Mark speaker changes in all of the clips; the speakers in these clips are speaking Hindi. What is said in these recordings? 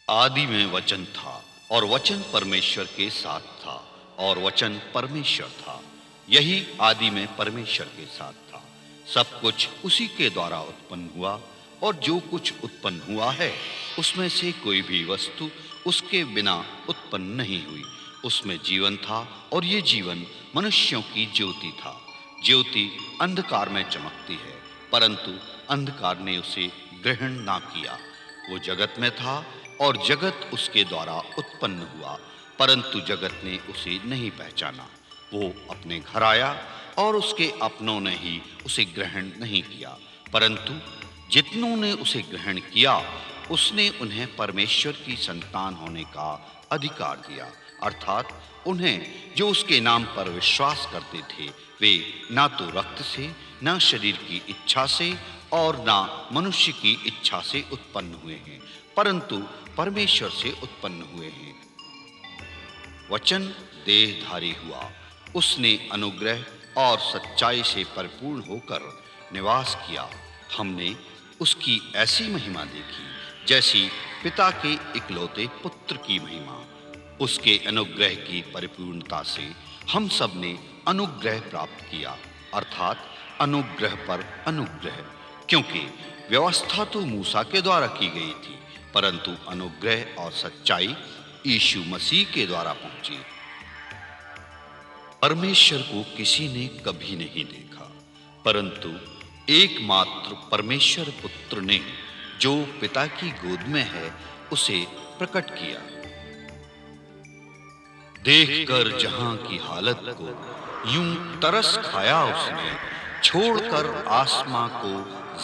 Speaker 1: आदि में वचन था और वचन परमेश्वर के साथ था और वचन परमेश्वर था। यही आदि में परमेश्वर के साथ था। सब कुछ उसी के द्वारा उत्पन्न हुआ और जो कुछ उत्पन्न हुआ है उसमें से कोई भी वस्तु उसके बिना उत्पन्न नहीं हुई। उसमें जीवन था और ये जीवन मनुष्यों की ज्योति था। ज्योति अंधकार में चमकती है, परंतु अंधकार ने उसे ग्रहण ना किया। वो जगत में था और जगत उसके द्वारा उत्पन्न हुआ, परंतु जगत ने उसे नहीं पहचाना। वो अपने घर आया और उसके अपनों ने ही उसे ग्रहण नहीं किया, परंतु जितनों ने उसे ग्रहण किया उसने उन्हें परमेश्वर की संतान होने का अधिकार दिया, अर्थात उन्हें जो उसके नाम पर विश्वास करते थे। वे ना तो रक्त से, ना शरीर की इच्छा से और ना मनुष्य की इच्छा से उत्पन्न हुए हैं, परंतु परमेश्वर से उत्पन्न हुए हैं। वचन देहधारी हुआ, उसने अनुग्रह और सच्चाई से परिपूर्ण होकर निवास किया। हमने उसकी ऐसी महिमा देखी जैसी पिता के इकलौते पुत्र की महिमा। उसके अनुग्रह की परिपूर्णता से हम सब ने अनुग्रह प्राप्त किया, अर्थात अनुग्रह पर अनुग्रह। क्योंकि व्यवस्था तो मूसा के द्वारा की गई थी, परंतु अनुग्रह और सच्चाई यीशु मसीह के द्वारा पहुंची। परमेश्वर को किसी ने कभी नहीं देखा, परंतु एकमात्र परमेश्वर पुत्र ने, जो पिता की गोद में है, उसे प्रकट किया। देखकर जहां की हालत को यूं तरस खाया उसने, छोड़कर आसमां को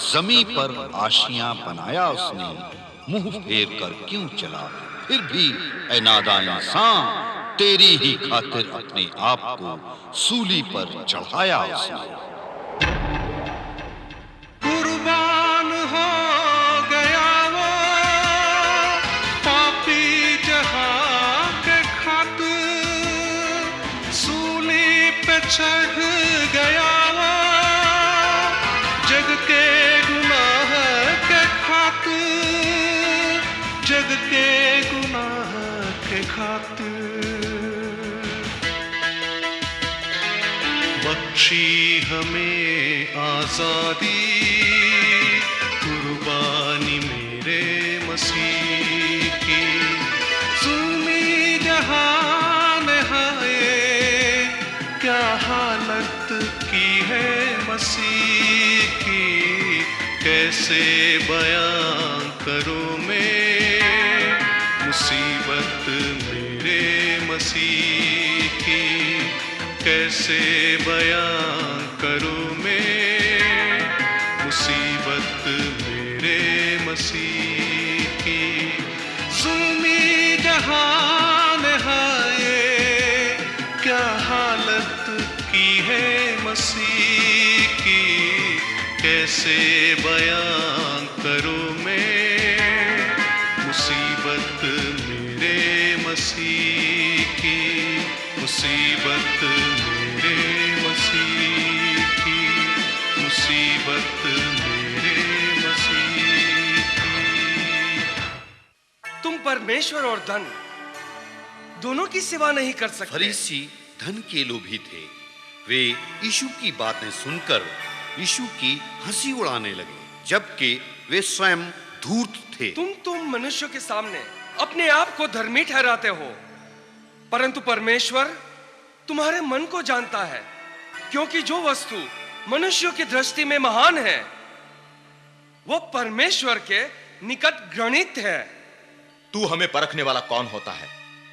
Speaker 1: जमी पर आशियां बनाया उसने। मुंह फेर कर क्यों चला फिर भी ऐ नादान इंसान, तेरी ही खातिर अपने आप को सूली पर चढ़ाया उसने।
Speaker 2: कुर्बान हो गया वो पापी जहां के खातिर, सूली पे चढ़ गया वो जग के गुनाह के खातिर, जग के गुनाह के खातिर। बख्शी हमें आजादी, कुर्बानी मेरे मसीह की। सुनी जहान हाय क्या हालत की है मसीह की, कैसे बयां करूं मैं मुसीबत मेरे मसीह की, कैसे बयां करूं मैं मुसीबत मेरे मसीह की। ज़ुल्मी जहान हाय क्या हालत की है मसीह की, कैसे बयां करूं मैं मुसीबत मेरे मसीह की, मुसीबत मेरे मसीह की, मुसीबत मेरे मसीह की।
Speaker 3: तुम परमेश्वर और धन दोनों की सेवा नहीं कर सकते।
Speaker 1: फरीसी धन के लोभी थे। वे यीशु की बातें सुनकर यीशु की हंसी उड़ाने लगे, जबकि वे स्वयं धूर्त थे।
Speaker 3: तुम मनुष्यों के सामने अपने आप को धर्मी ठहराते हो, परंतु परमेश्वर तुम्हारे मन को जानता है, क्योंकि जो वस्तु मनुष्यों की दृष्टि में महान है वो परमेश्वर के निकट घृणित है।
Speaker 4: तू हमें परखने वाला कौन होता है?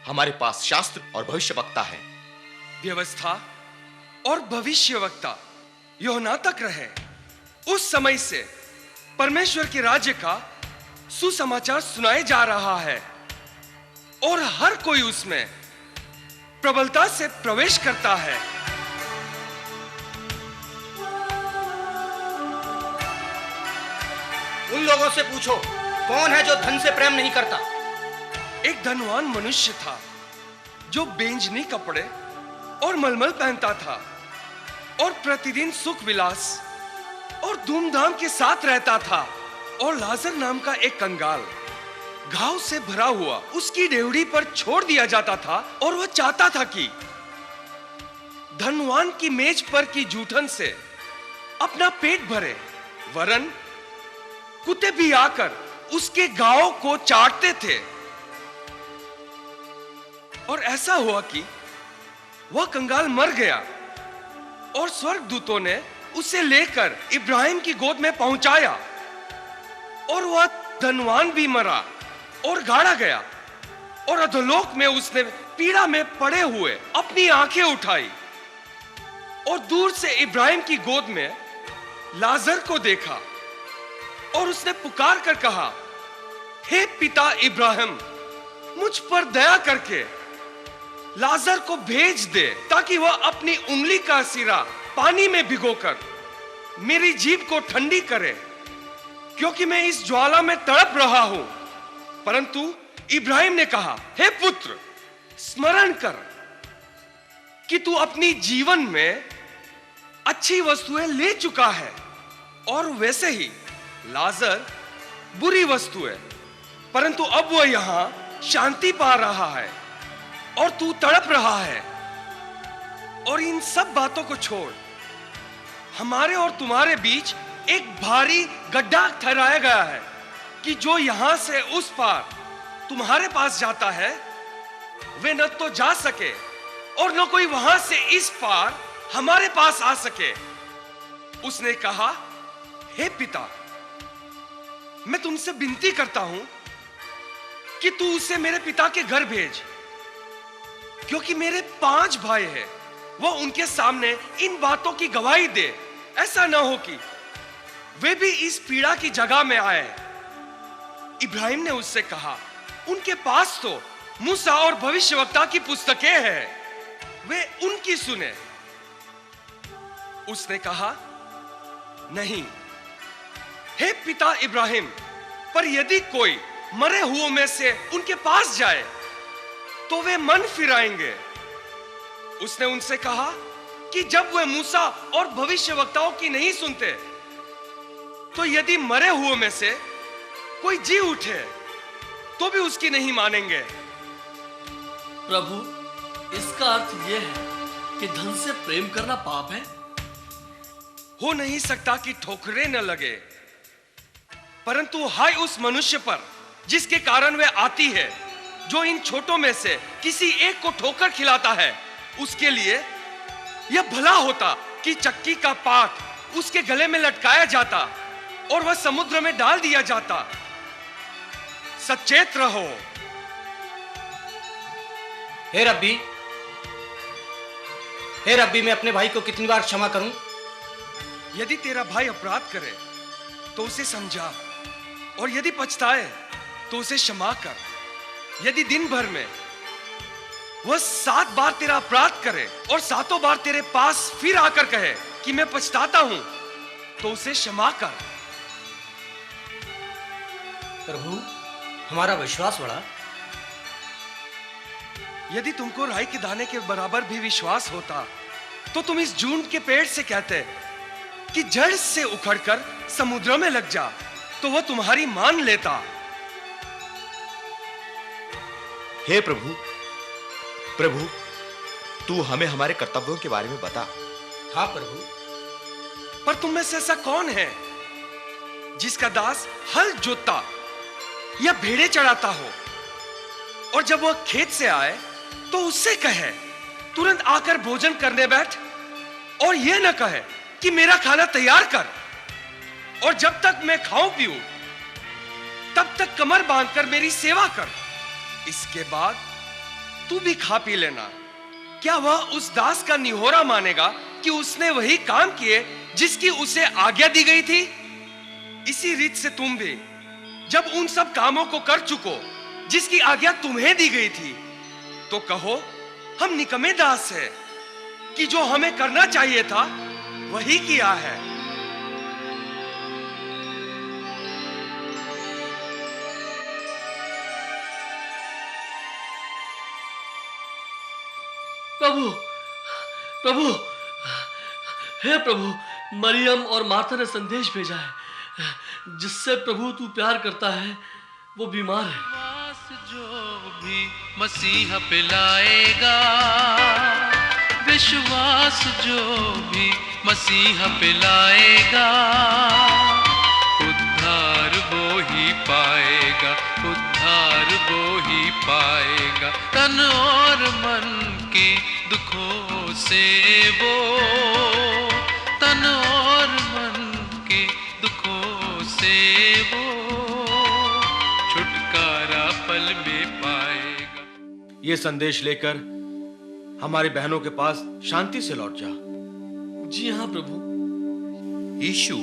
Speaker 4: हमारे पास शास्त्र और भविष्यवक्ता है।
Speaker 3: व्यवस्था और भविष्यवक्ता यूहन्ना तक रहे। उस समय से परमेश्वर के राज्य का सुसमाचार सुनाया जा रहा है और हर कोई उसमें प्रबलता से प्रवेश करता है।
Speaker 5: उन लोगों से पूछो कौन है जो धन से प्रेम नहीं करता।
Speaker 3: एक धनवान मनुष्य था जो बेंजनी कपड़े और मलमल पहनता था और प्रतिदिन सुख विलास और धूमधाम के साथ रहता था। और लाजर नाम का एक कंगाल घाव से भरा हुआ उसकी डेवढ़ी पर छोड़ दिया जाता था और वह चाहता था कि धनवान की मेज पर की जूठन से अपना पेट भरे, वरन कुत्ते भी आकर उसके गांव को चाटते थे। और ऐसा हुआ कि वह कंगाल मर गया और स्वर्गदूतों ने उसे लेकर इब्राहिम की गोद में पहुंचाया, और वह धनवान भी मरा और गाड़ा गया, और अधोलोक में उसने पीड़ा में पड़े हुए अपनी आंखें उठाई और दूर से इब्राहिम की गोद में लाजर को देखा, और उसने पुकार कर कहा, हे पिता इब्राहिम, मुझ पर दया करके लाजर को भेज दे, ताकि वह अपनी उंगली का सिरा पानी में भिगोकर मेरी जीभ को ठंडी करे, क्योंकि मैं इस ज्वाला में तड़प रहा हूं। परंतु इब्राहिम ने कहा, हे पुत्र, स्मरण कर कि तू अपनी जीवन में अच्छी वस्तुएं ले चुका है, और वैसे ही लाजर बुरी वस्तु है, परंतु अब वह यहां शांति पा रहा है और तू तड़प रहा है। और इन सब बातों को छोड़, हमारे और तुम्हारे बीच एक भारी गड्ढा ठहराया गया है कि जो यहां से उस पार तुम्हारे पास जाता है वे न तो जा सके और न कोई वहां से इस पार हमारे पास आ सके। उसने कहा, हे पिता, मैं तुमसे विनती करता हूं कि तू उसे मेरे पिता के घर भेज, क्योंकि मेरे 5 भाई हैं। वह उनके सामने इन बातों की गवाही दे, ऐसा ना हो कि वे भी इस पीड़ा की जगह में आए। इब्राहिम ने उससे कहा, उनके पास तो मूसा और भविष्यवक्ता की पुस्तकें हैं, वे उनकी सुने। उसने कहा, नहीं, हे पिता इब्राहिम, पर यदि कोई मरे हुओं में से उनके पास जाए तो वे मन फिराएंगे। उसने उनसे कहा कि जब वे मूसा और भविष्यवक्ताओं की नहीं सुनते, तो यदि मरे हुओं में से कोई जी उठे तो भी उसकी नहीं मानेंगे।
Speaker 6: प्रभु, इसका अर्थ यह है कि धन से प्रेम करना पाप है?
Speaker 3: हो नहीं सकता कि ठोकरें न लगे, परंतु हाय उस मनुष्य पर जिसके कारण वे आती है। जो इन छोटों में से किसी एक को ठोकर खिलाता है, उसके लिए यह भला होता कि चक्की का पाट उसके गले में लटकाया जाता और वह समुद्र में डाल दिया जाता। सचेत रहो।
Speaker 5: हे रब्बी, मैं अपने भाई को कितनी बार क्षमा करूं?
Speaker 3: यदि तेरा भाई अपराध करे तो उसे समझा, और यदि पछताए तो उसे क्षमा कर। यदि दिन भर में वह 7 बार तेरा अपराध करे और 7 बार तेरे पास फिर आकर कहे कि मैं पछताता हूं, तो उसे क्षमा कर।
Speaker 5: प्रभु, हमारा विश्वास बढ़ा।
Speaker 3: यदि तुमको राई के दाने के बराबर भी विश्वास होता, तो तुम इस जून के पेड़ से कहते कि जड़ से उखड़कर समुद्र में लग जा, तो वह तुम्हारी मान लेता।
Speaker 4: हे प्रभु, तू हमें हमारे कर्तव्यों के बारे में बता।
Speaker 5: हाँ प्रभु।
Speaker 3: पर तुम में से ऐसा कौन है जिसका दास हल जोतता या भेड़े चढ़ाता हो, और जब वह खेत से आए तो उससे कहे, तुरंत आकर भोजन करने बैठ, और यह न कहे कि मेरा खाना तैयार कर, और जब तक मैं खाऊं पीऊं तब तक कमर बांधकर मेरी सेवा कर। इसके बाद तू भी खा पी लेना। क्या वह उस दास का निहोरा मानेगा कि उसने वही काम किए जिसकी उसे आज्ञा दी गई थी? इसी रीत से तुम भी जब उन सब कामों को कर चुको जिसकी आज्ञा तुम्हें दी गई थी, तो कहो, हम निकम्मे दास हैं कि जो हमें करना चाहिए था वही किया है।
Speaker 6: प्रभु, हे प्रभु, मरियम और मार्था ने संदेश भेजा है, जिससे प्रभु तू प्यार करता है वो बीमार है।
Speaker 2: विश्वास जो भी मसीहा पे लाएगा, विश्वास जो भी मसीहा पे लाएगा, उद्धार वो ही पाएगा, उद्धार वो ही पाएगा। तन और मन के दुखों से वो, तन और मन के दुखों से वो छुटकारा पल में पाएगा।
Speaker 5: ये संदेश लेकर हमारी बहनों के पास शांति से लौट जा।
Speaker 6: जी हाँ प्रभु।
Speaker 1: यीशु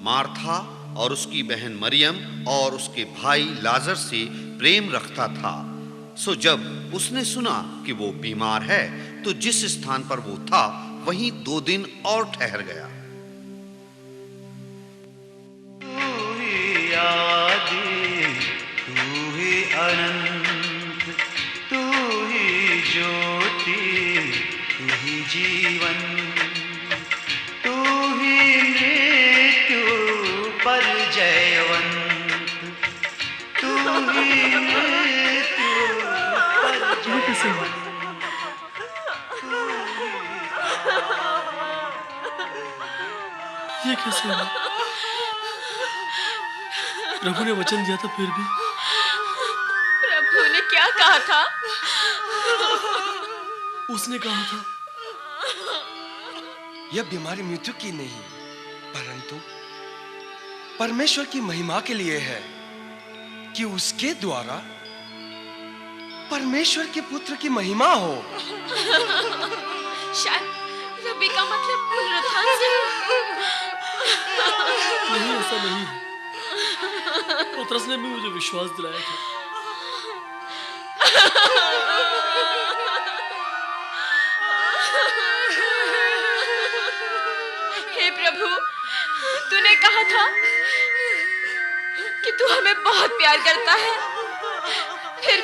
Speaker 1: मार्था और उसकी बहन मरियम और उसके भाई लाजर से प्रेम रखता था। सो जब उसने सुना कि वो बीमार है तो जिस स्थान पर वो था वहीं 2 दिन और ठहर गया।
Speaker 7: तू ही आदि, तू ही अनंत, तू ही ज्योति, तू ही जीवन, तू ही मृत्यु पर जयवंत, तू ही मृत्यु पर जयवंत।
Speaker 6: ये कैसे हुआ? प्रभु ने वचन दिया था फिर भी।
Speaker 8: प्रभु ने क्या कहा था?
Speaker 6: उसने कहा था
Speaker 3: यह बीमारी मृत्यु की नहीं परंतु परमेश्वर की महिमा के लिए है, कि उसके द्वारा परमेश्वर के पुत्र की महिमा हो।
Speaker 8: शायद रबी का मतलब पुनरुत्थान से।
Speaker 6: नहीं, ऐसा नहीं है। पतरस ने भी मुझे विश्वास दिलाया था।
Speaker 8: हे प्रभु, तूने कहा था कि तू हमें बहुत प्यार करता है, फिर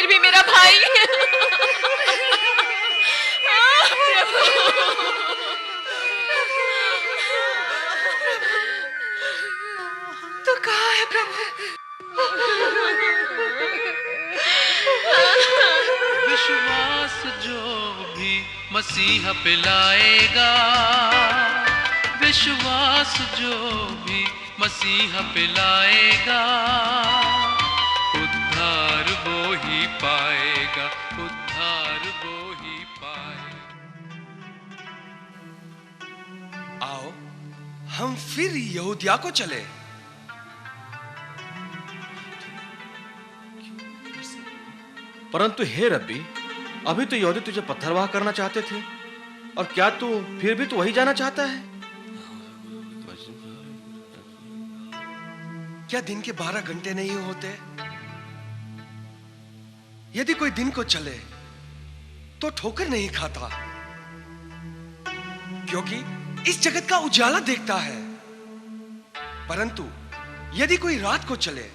Speaker 8: भी मेरा भाई।
Speaker 9: तो कहाँ है प्रभु?
Speaker 2: विश्वास जो भी मसीहा पे लाएगा, विश्वास जो भी मसीहा पे लाएगा, उद्धार वो ही पाएगा, उद्धार वो ही पाएगा।
Speaker 3: आओ हम फिर यहूदिया को चले।
Speaker 5: परंतु हे रब्बी, अभी तो यहूदी तुझे पत्थरवाह करना चाहते थे, और क्या तू फिर भी तो वही जाना चाहता है?
Speaker 3: क्या दिन के 12 घंटे नहीं होते? यदि कोई दिन को चले तो ठोकर नहीं खाता, क्योंकि इस जगत का उजाला देखता है। परंतु यदि कोई रात को चले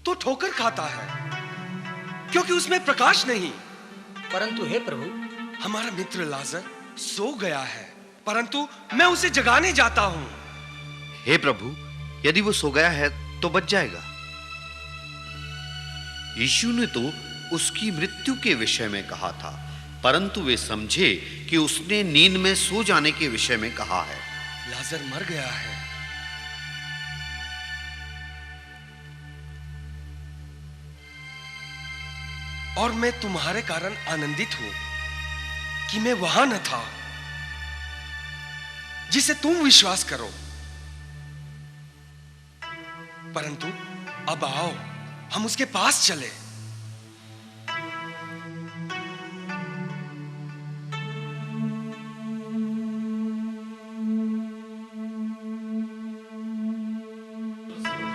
Speaker 3: तो ठोकर खाता है, क्योंकि उसमें प्रकाश नहीं।
Speaker 5: परंतु हे प्रभु,
Speaker 3: हमारा मित्र लाजर सो गया है, परंतु मैं उसे जगाने जाता हूं।
Speaker 1: हे प्रभु, यदि वो सो गया है तो बच जाएगा। यीशु ने तो उसकी मृत्यु के विषय में कहा था, परंतु वे समझे कि उसने नींद में सो जाने के विषय में कहा है।
Speaker 3: लाजर मर गया है, और मैं तुम्हारे कारण आनंदित हूं कि मैं वहां न था, जिसे तुम विश्वास करो। परंतु अब आओ हम उसके पास चले।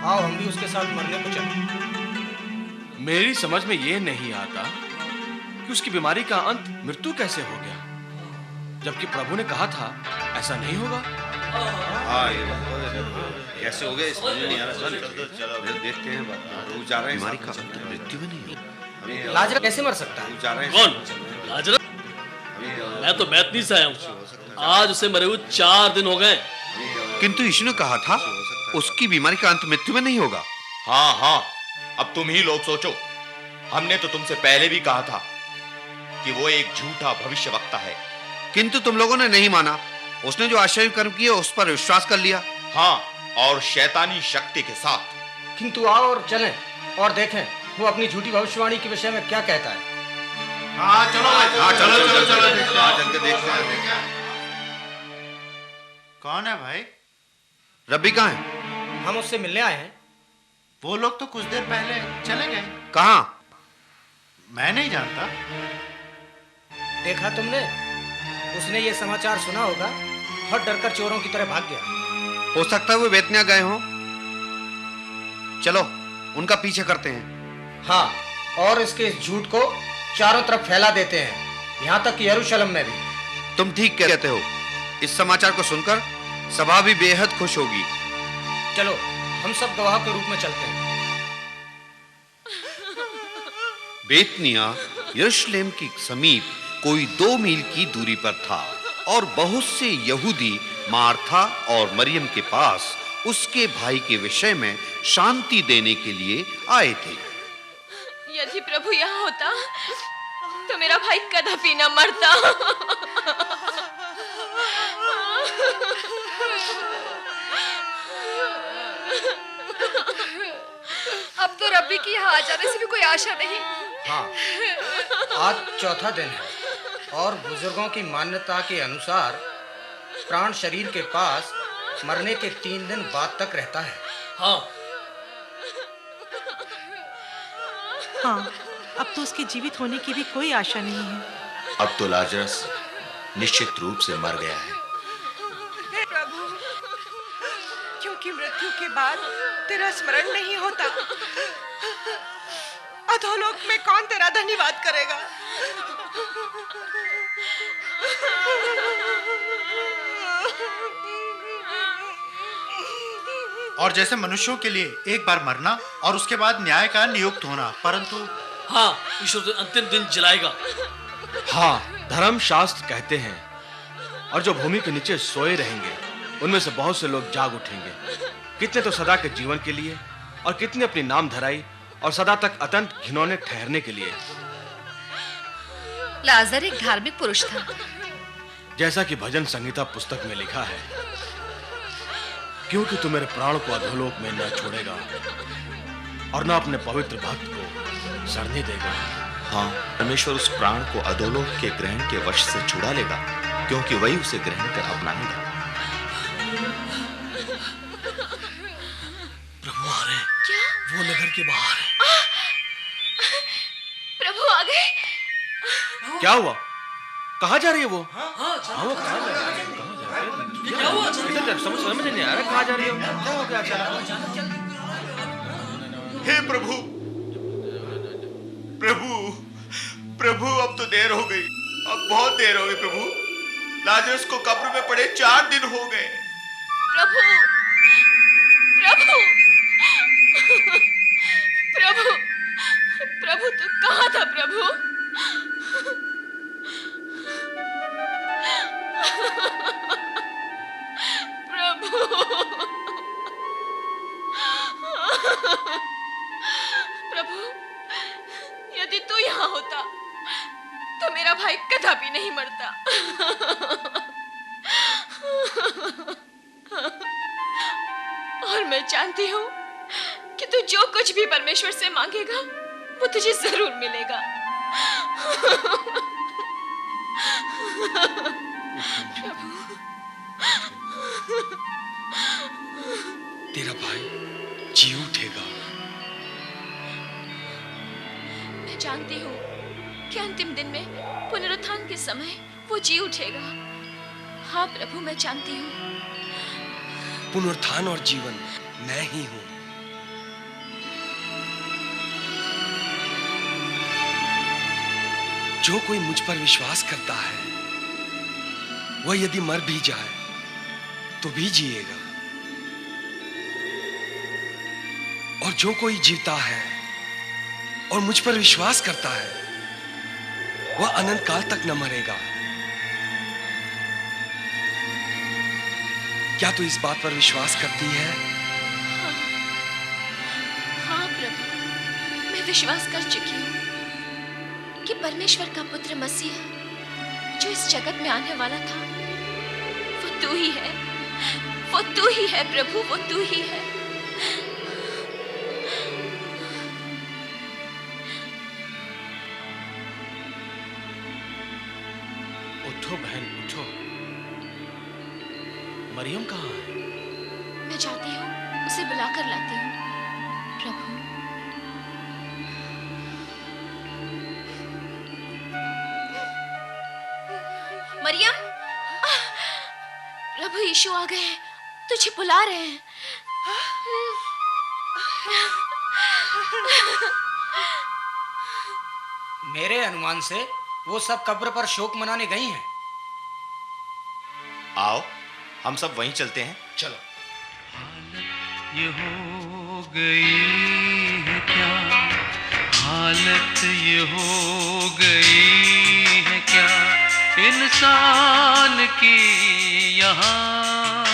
Speaker 5: आओ हम भी उसके साथ मरने को चलें। मेरी समझ में यह नहीं आता कि उसकी बीमारी का अंत मृत्यु कैसे हो गया, जबकि प्रभु ने कहा था ऐसा नहीं होगा।
Speaker 1: कैसे हो गया समझ नहीं आ रहा। चलो देखते हैं, प्रभु जा रहे हैं। बीमारी का अंत मृत्यु में नहीं होगा।
Speaker 5: लाजर कैसे मर सकता है?
Speaker 1: जा रहे हैं।
Speaker 6: कौन? लाजर? मैं तो बैतनी से आया हूँ। आज उसे मरे हुए 4 दिन हो गए।
Speaker 1: किंतु यीशु ने कहा था उसकी बीमारी का अंत मृत्यु में नहीं होगा।
Speaker 4: हाँ हाँ, अब तुम ही लोग सोचो। हमने तो तुमसे पहले भी कहा था कि वो एक झूठा भविष्यवक्ता है,
Speaker 10: किंतु तुम लोगों ने नहीं माना। उसने जो आश्चर्य कर्म किए उस पर विश्वास कर लिया।
Speaker 4: हाँ, और शैतानी शक्ति के साथ।
Speaker 11: किंतु आओ और चलें और देखें वो अपनी झूठी भविष्यवाणी के विषय में क्या कहता है।
Speaker 10: हाँ चलो चल के देखते हैं।
Speaker 7: कौन है भाई?
Speaker 10: रब्बी कहाँ है?
Speaker 11: हम उससे मिलने आए हैं।
Speaker 7: वो लोग तो कुछ देर पहले चले गए।
Speaker 10: कहाँ?
Speaker 7: मैं नहीं जानता।
Speaker 11: देखा तुमने? उसने ये समाचार सुना होगा और डरकर चोरों की तरह भाग गया।
Speaker 10: हो सकता है वो बेतनिया गए हों। चलो उनका पीछे करते हैं।
Speaker 11: हाँ, और इसके इस झूठ को चारों तरफ फैला देते हैं, यहाँ तक कि यरूशलेम में भी।
Speaker 10: तुम ठीक कहते हो। इस समाचार को सुनकर सभा भी बेहद खुश होगी।
Speaker 11: चलो हम सब गवाह के रूप में चलते हैं।
Speaker 10: बेतनिया यरूशलेम के समीप कोई 2 मील की दूरी पर था और बहुत से यहूदी मार्था और मरियम के पास उसके भाई के विषय में शांति देने के लिए आए थे।
Speaker 8: यदि प्रभु यहाँ होता तो मेरा भाई कदापि न मरता।
Speaker 9: अब तो रब्बी की यहाँ आ जाने से भी कोई आशा नहीं।
Speaker 11: हाँ, आज चौथा दिन है और बुजुर्गों की मान्यता के अनुसार प्राण शरीर के पास मरने के 3 दिन बाद तक रहता है।
Speaker 6: हाँ,
Speaker 9: हाँ, अब तो उसके जीवित होने की भी कोई आशा नहीं है।
Speaker 4: अब तो लाजरस निश्चित रूप से मर गया है।
Speaker 9: हे प्रभु, क्योंकि मृत्यु के बाद तेरा स्मरण नहीं होता, अधोलोक में कौन तेरा धन्यवाद करेगा?
Speaker 7: और जैसे मनुष्यों के लिए एक बार मरना और उसके बाद न्याय का नियुक्त होना, परंतु
Speaker 6: हाँ, ईश्वर तो अंतिम दिन जलाएगा।
Speaker 5: हाँ, धर्म शास्त्र कहते हैं और जो भूमि के नीचे सोए रहेंगे उनमें से बहुत से लोग जाग उठेंगे। कितने तो सदा के जीवन के लिए और कितने अपनी नाम धराई और सदा तक अत्यंत घिनौने ठहरने के लिए।
Speaker 9: लाजर एक धार्मिक पुरुष था।
Speaker 5: जैसा कि भजन संहिता पुस्तक में लिखा है, क्योंकि तू मेरे प्राण को अधोलोक में न छोड़ेगा और न अपने पवित्र भक्त को सड़ने देगा।
Speaker 4: हाँ, परमेश्वर उस प्राण को अधोलोक के ग्रहण के वश से छुड़ा लेगा, क्योंकि वही उसे ग्रहण कर अपनाएगा।
Speaker 6: प्रभु आ रहे।
Speaker 8: क्या?
Speaker 6: वो नगर के बाहर है।
Speaker 8: प्रभु आ गए।
Speaker 5: क्या हुआ? कहाँ जा रही है वो?
Speaker 6: हाँ,
Speaker 5: हाँ, वो कहाँ जा रही है?
Speaker 6: क्या हुआ?
Speaker 5: इधर समझ नहीं आ रहा कहाँ जा रही है? क्या हो गया अचानक?
Speaker 4: हे प्रभु, प्रभु, प्रभु, अब तो देर हो गई। अब बहुत देर हो गई प्रभु। लाजरस को कब्र में पड़े 4 दिन हो गए।
Speaker 8: प्रभु, प्रभु, प्रभु, प्रभु, तू कहाँ था प्रभु? प्रभु, प्रभु, यदि तू यहाँ होता तो मेरा भाई कदापि नहीं मरता। और मैं जानती हूँ कि तू जो कुछ भी परमेश्वर से मांगेगा वो तुझे जरूर मिलेगा।
Speaker 3: तेरा भाई जी उठेगा।
Speaker 8: मैं जानती हूँ कि अंतिम दिन में पुनरुत्थान के समय वो जी उठेगा। हाँ प्रभु, मैं जानती हूँ।
Speaker 3: पुनरुत्थान और जीवन मैं ही हूं। जो कोई मुझ पर विश्वास करता है वह यदि मर भी जाए तो भी जिएगा, और जो कोई जीता है और मुझ पर विश्वास करता है वह अनंत काल तक न मरेगा। क्या तू इस बात पर विश्वास करती है?
Speaker 8: विश्वास कर चुकी हूँ कि परमेश्वर का पुत्र मसीह जो इस जगत में आने वाला था वो तू ही है, वो तू ही है प्रभु, वो तू ही है।
Speaker 5: उठो बहन उठो। मरियम कहाँ है?
Speaker 8: मैं जाती हूँ, उसे बुलाकर लाती हूँ प्रभु। मरियम, प्रभु यीशु आ गए हैं, तुझे बुला रहे हैं।
Speaker 11: मेरे अनुमान से वो सब कब्र पर शोक मनाने गई हैं।
Speaker 4: आओ हम सब वहीं चलते हैं।
Speaker 11: चलो।
Speaker 2: ये हो गई है क्या, हालत ये हो गई है क्या इंसान की यहाँ,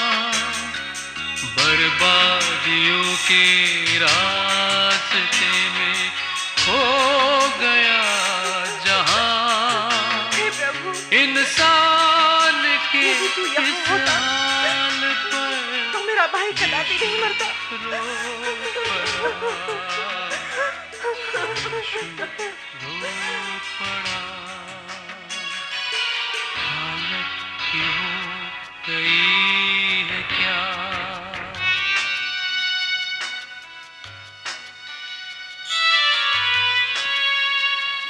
Speaker 2: बर्बादियों के रास्ते में खो गया जहाँ, इंसान की इस हाल पर
Speaker 9: तो मेरा भाई कदापि नहीं मरता।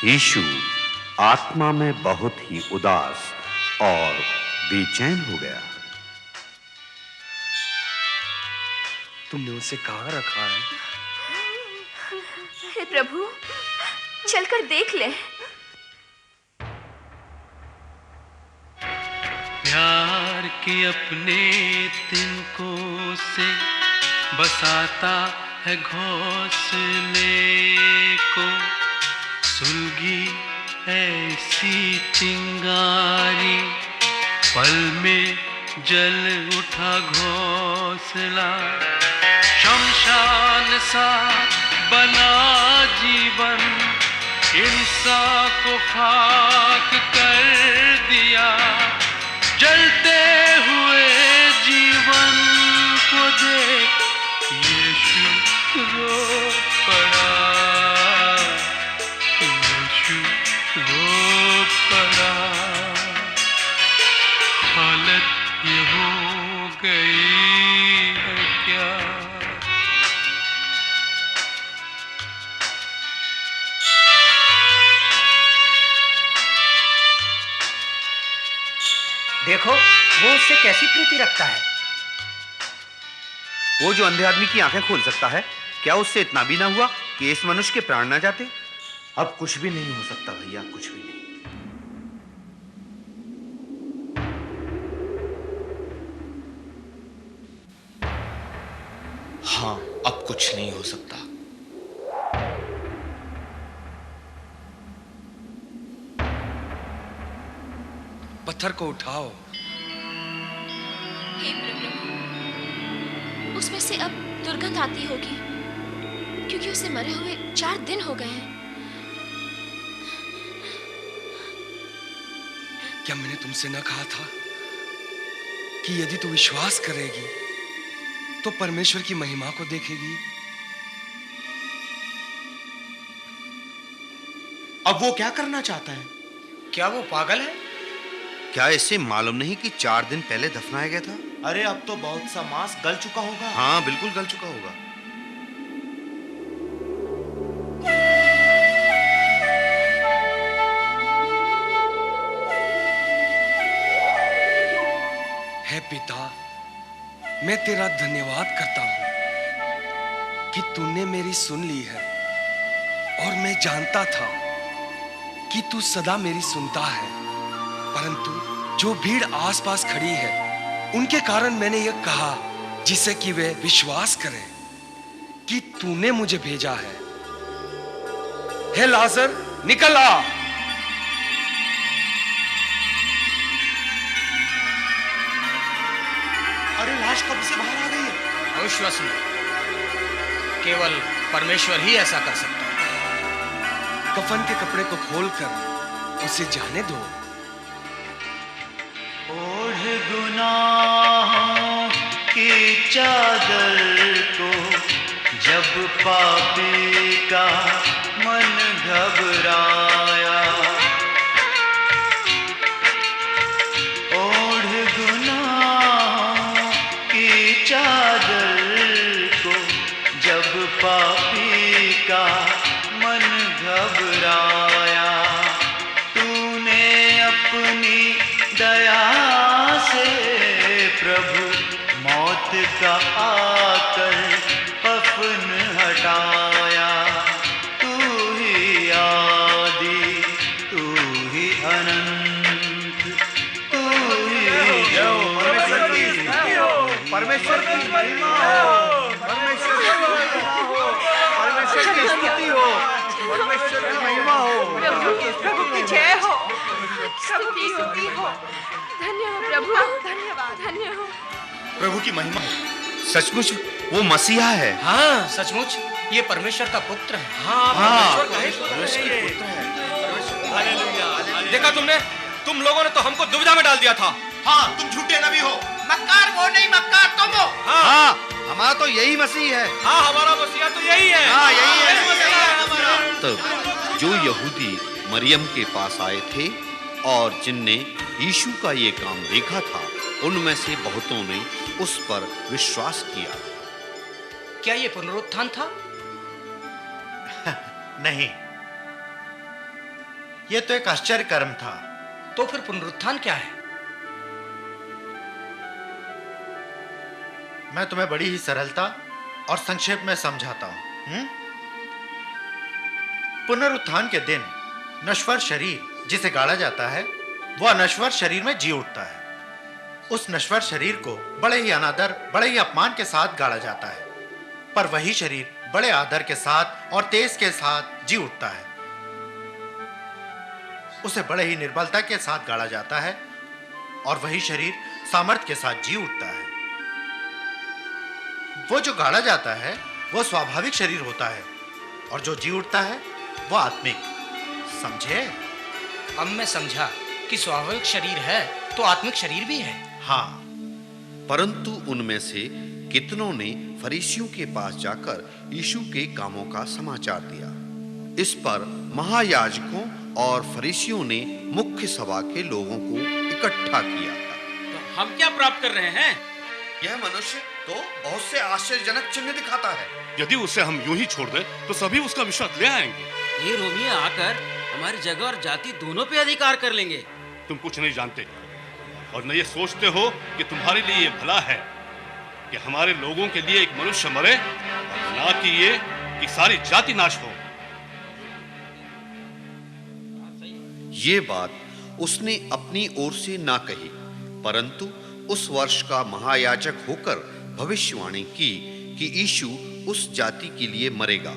Speaker 10: यीशु आत्मा में बहुत ही उदास और बेचैन हो गया।
Speaker 3: तुमने उसे कहाँ रखा है?
Speaker 8: हे प्रभु, चलकर देख ले।
Speaker 2: प्यार के अपने तिनकों से बसाता है घोंसले को, सुलगी ऐसी चिंगारी पल में जल उठा घोंसला, शमशान सा बना जीवन, इंसान को खाक कर दिया, जलते हुए जीवन को देख यीशु रो पड़ा, यीशु रो पड़ा, हालत ये हो गई है क्या।
Speaker 11: देखो वो उससे कैसी प्रीति रखता है।
Speaker 10: वो जो अंधे आदमी की आंखें खोल सकता है, क्या उससे इतना भी ना हुआ कि इस मनुष्य के प्राण ना जाते? अब कुछ भी नहीं हो सकता भैया, कुछ भी नहीं।
Speaker 4: हाँ अब कुछ नहीं हो सकता।
Speaker 3: पत्थर को उठाओ।
Speaker 8: हे प्रभु, उसमें से अब दुर्गंध आती होगी, क्योंकि उसे मरे हुए 4 दिन हो गए हैं।
Speaker 3: क्या मैंने तुमसे न कहा था कि यदि तू विश्वास करेगी तो परमेश्वर की महिमा को देखेगी?
Speaker 4: अब वो क्या करना चाहता है?
Speaker 11: क्या वो पागल है?
Speaker 10: क्या इसे मालूम नहीं कि 4 दिन पहले दफनाया गया था?
Speaker 4: अरे अब तो बहुत सा मांस गल चुका होगा।
Speaker 10: हाँ बिल्कुल गल चुका होगा।
Speaker 3: हे पिता, मैं तेरा धन्यवाद करता हूं कि तूने मेरी सुन ली है, और मैं जानता था कि तू सदा मेरी सुनता है, परंतु जो भीड़ आसपास खड़ी है उनके कारण मैंने यह कहा, जिससे कि वे विश्वास करें कि तूने मुझे भेजा है। हे लाजर, निकल आ।
Speaker 4: अरे लाश कब से बाहर आ गई है?
Speaker 11: अविश्वसनीय, केवल परमेश्वर ही ऐसा कर सकता है।
Speaker 3: कफन के कपड़े को खोलकर उसे जाने दो।
Speaker 12: ओढ़ गुनाहों की चादर को जब पापी का मन घबराया, ओढ़ गुनाहों की चादर को जब पापी का मन घबराया, तूने अपनी दया से प्रभु मौत का आकर कफन हटाया। तू ही आदि, तू ही अनंत, तू ही
Speaker 4: परमेश्वर की महिमा हो, परमेश्वर की महिमा हो, परमेश्वर की स्तुति हो, परमेश्वर की महिमा हो,
Speaker 9: प्रभु की जय हो, प्रभु की स्तुति हो।
Speaker 8: धन्य हो प्रभु,
Speaker 9: धन्यवाद,
Speaker 8: धन्य हो।
Speaker 4: प्रभु की महिमा हो।
Speaker 10: सचमुच वो मसीहा है।
Speaker 11: हाँ सचमुच ये परमेश्वर का पुत्र है।
Speaker 3: देखा तुमने? तुम लोगों ने तो हमको दुविधा में डाल दिया था।
Speaker 4: हाँ, तुम झूठे नबी हो। मक्कार वो नहीं, मक्कार तुम हो।
Speaker 10: हाँ, हमारा तो यही मसीह है।
Speaker 3: हाँ, हमारा मसीहा तो यही है।
Speaker 10: हाँ, यही है।
Speaker 3: तो
Speaker 10: जो यहूदी मरियम के पास आए थे और जिनने यीशु का ये काम देखा था, उनमें से बहुतों ने उस पर विश्वास किया।
Speaker 11: क्या ये पुनरुत्थान था?
Speaker 7: नहीं, ये तो एक आश्चर्य कर्म था।
Speaker 11: तो फिर पुनरुत्थान क्या है?
Speaker 7: मैं तुम्हें बड़ी ही सरलता और संक्षेप में समझाता हूं। पुनरुत्थान के दिन नश्वर शरीर जिसे गाड़ा जाता है, वह नश्वर शरीर में जी उठता है। उस नश्वर शरीर को बड़े ही अनादर, बड़े ही अपमान के साथ गाड़ा जाता है, पर वही शरीर बड़े आदर के साथ और तेज के साथ जी उठता है। उसे बड़े ही निर्बलता के साथ गाड़ा जाता है और वही शरीर सामर्थ्य के साथ जी उठता है। वो जो गाड़ा जाता है वो स्वाभाविक शरीर होता है और जो जी उठता है वो आत्मिक। समझे?
Speaker 11: अब मैं समझा कि स्वाभाविक शरीर है तो आत्मिक शरीर भी है।
Speaker 7: हाँ,
Speaker 10: परंतु उनमें से कितनों ने फरीसियों के पास जाकर यीशु के कामों का समाचार दिया। इस पर महायाजकों और फरीसियों ने मुख्य सभा के लोगों को इकट्ठा किया।
Speaker 13: तो हम क्या प्राप्त कर रहे हैं?
Speaker 10: यह मनुष्य तो बहुत से आश्चर्यजनक चिन्ह दिखाता है।
Speaker 14: यदि उसे हम यूं ही छोड़ दें तो सभी उसका विश्वास ले आएंगे।
Speaker 13: ये रोमी आकर हमारी जगह और जाति दोनों पे अधिकार कर लेंगे।
Speaker 14: तुम कुछ नहीं जानते और न ये सोचते हो कि तुम्हारे लिए ये भला है कि हमारे लोगों के लिए एक मनुष्य मरे, ना कि ये कि सारी जाति नाश हो।
Speaker 10: ये बात उसने अपनी ओर से ना कही, परंतु उस वर्ष का महायाजक होकर भविष्यवाणी की कि यीशु उस जाति के लिए मरेगा,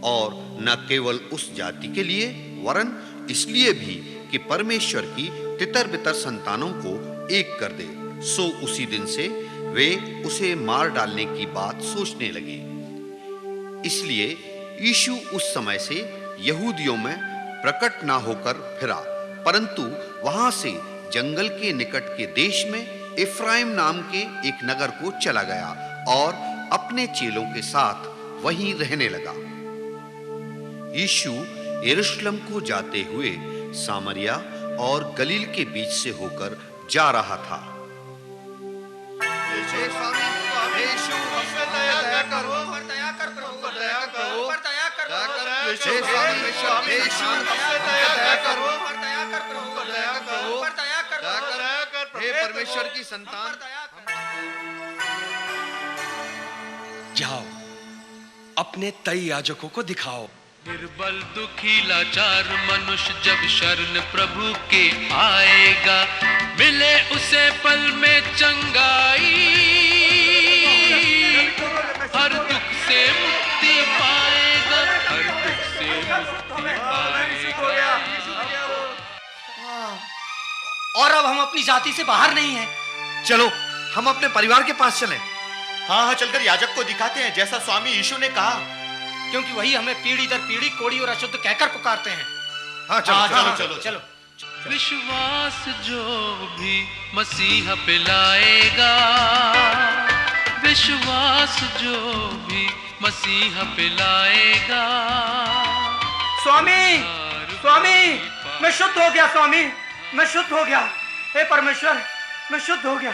Speaker 10: और न केवल उस जाति के लिए वरन इसलिए भी कि परमेश्वर की तितर बितर संतानों को एक कर दे। सो उसी दिन से वे उसे मार डालने की बात सोचने लगे। इसलिए यीशु उस समय से यहूदियों में प्रकट ना होकर फिरा, परंतु वहां से जंगल के निकट के देश में इफ्राइम नाम के एक नगर को चला गया और अपने चेलों के साथ वहीं रहने लगा। यीशु यरूशलेम को जाते हुए सामरिया और गलील के बीच से होकर जा रहा था। परमेश्वर की संतान,
Speaker 3: जाओ अपने तय याजकों को दिखाओ।
Speaker 2: निर्बल दुखी लाचार मनुष्य जब शरण प्रभु के आएगा, मिले उसे पल में चंगाई, हर दुख से मुक्ति पाएगा, हर दुख से मुक्ति पाएगा।
Speaker 11: और अब हम अपनी जाति से बाहर नहीं हैं।
Speaker 10: चलो हम अपने परिवार के पास चलें।
Speaker 4: हाँ हाँ, चलकर याजक को दिखाते हैं जैसा स्वामी यीशु ने कहा।
Speaker 11: क्योंकि वही हमें पीढ़ी दर पीढ़ी कोड़ी और अशुद्ध कहकर पुकारते हैं।
Speaker 7: हाँ चलो।
Speaker 2: विश्वास जो भी मसीहा पे लाएगा, विश्वास जो भी मसीहा पे लाएगा।
Speaker 11: स्वामी, मैं शुद्ध हो गया। स्वामी, मैं शुद्ध हो गया। हे परमेश्वर, मैं शुद्ध हो गया।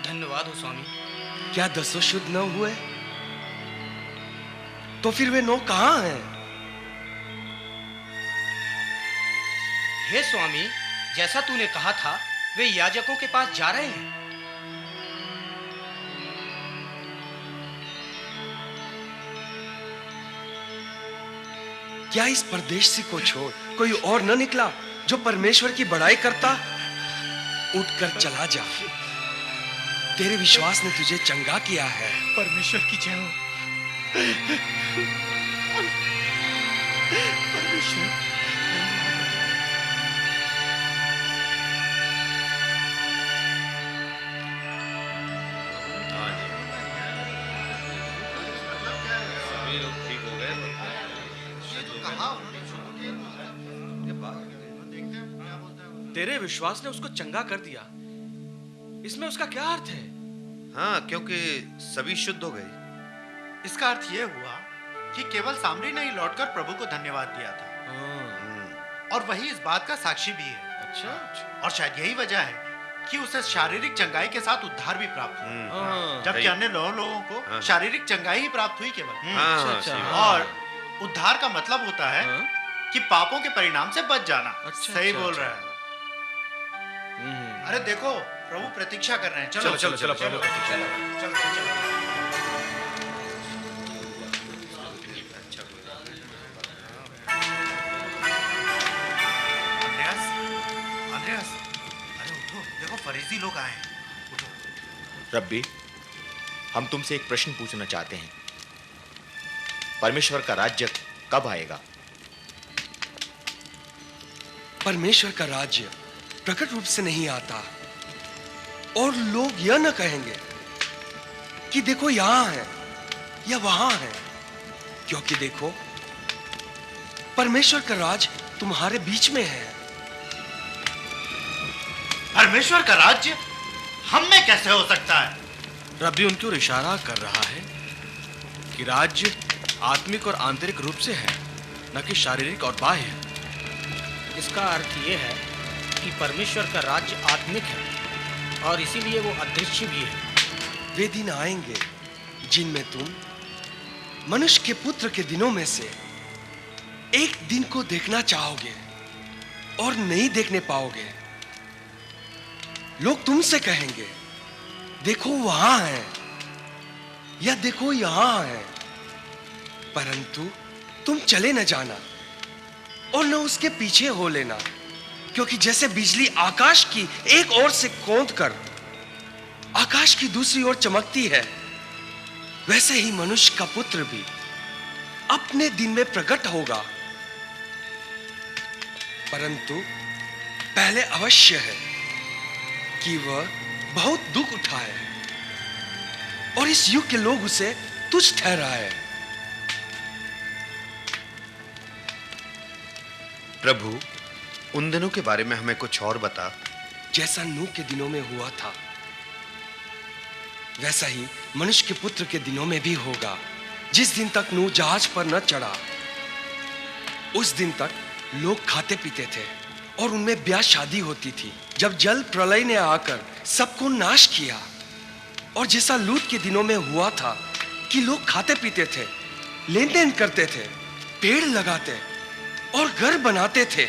Speaker 11: धन्यवाद हो स्वामी।
Speaker 3: क्या 10 शुद्ध न हुए? तो फिर वे 9 कहां हैं?
Speaker 11: हे स्वामी, जैसा तूने कहा था वे याजकों के पास जा रहे हैं।
Speaker 3: क्या इस परदेशी को छोड़ कोई और न निकला जो परमेश्वर की बड़ाई करता? उठकर चला जा, तेरे विश्वास ने तुझे चंगा किया है।
Speaker 11: परमेश्वर की जय हो। परमेश्वर।
Speaker 5: तेरे विश्वास ने उसको चंगा कर दिया, इसमें उसका क्या अर्थ है?
Speaker 10: हाँ, क्योंकि सभी शुद्ध हो गए।
Speaker 7: इसका अर्थ यह हुआ कि केवल सामरी ने ही लौटकर प्रभु को धन्यवाद दिया था, और वही इस बात का साक्षी भी है।
Speaker 5: अच्छा।
Speaker 7: और शायद यही वजह है कि उसे शारीरिक चंगाई के साथ उद्धार भी प्राप्त हुआ, जबकि अन्य लोगों को शारीरिक चंगाई ही प्राप्त हुई केवल। और उद्धार का मतलब होता है कि पापों के परिणाम से बच जाना। सही बोल रहा है। अरे देखो, प्रभु प्रतीक्षा कर रहे हैं। चलो। अंद्रयास, अरे उठो, देखो फरीसी लोग आए हैं।
Speaker 15: रब्बी, हम तुमसे एक प्रश्न पूछना चाहते हैं। परमेश्वर का राज्य कब आएगा?
Speaker 3: परमेश्वर का राज्य प्रकट रूप से नहीं आता, और लोग यह न कहेंगे कि देखो यहां है या वहां है, क्योंकि देखो परमेश्वर का राज तुम्हारे बीच में है।
Speaker 7: परमेश्वर का राज्य हम में कैसे हो सकता है?
Speaker 5: रब्बी उनकी ओर इशारा कर रहा है कि राज्य आत्मिक और आंतरिक रूप से है, न कि शारीरिक और बाह्य।
Speaker 11: इसका अर्थ यह है कि परमेश्वर का राज्य आत्मिक है और इसीलिए वो अदृश्य भी है।
Speaker 3: वे दिन आएंगे जिनमें तुम मनुष्य के पुत्र के दिनों में से एक दिन को देखना चाहोगे और नहीं देखने पाओगे। लोग तुमसे कहेंगे, देखो वहां है या देखो यहां है, परंतु तुम चले न जाना और न उसके पीछे हो लेना, क्योंकि जैसे बिजली आकाश की एक ओर से कौंध कर आकाश की दूसरी ओर चमकती है, वैसे ही मनुष्य का पुत्र भी अपने दिन में प्रकट होगा। परंतु पहले अवश्य है कि वह बहुत दुख उठाए, और इस युग के लोग उसे तुच्छ ठहराए।
Speaker 10: प्रभु, उन दिनों के बारे में हमें कुछ और बता।
Speaker 3: जैसा नूह के दिनों में हुआ था, वैसा ही मनुष्य के पुत्र के दिनों में भी होगा। जिस दिन तक नूह जहाज पर न चढ़ा, उस दिन तक लोग खाते पीते थे और उनमें ब्याह शादी होती थी। जब जल प्रलय ने आकर सबको नाश किया, और जैसा लूत के दिनों में हुआ था कि लोग खाते पीते थे, लेन देन करते थे, पेड़ लगाते और घर बनाते थे,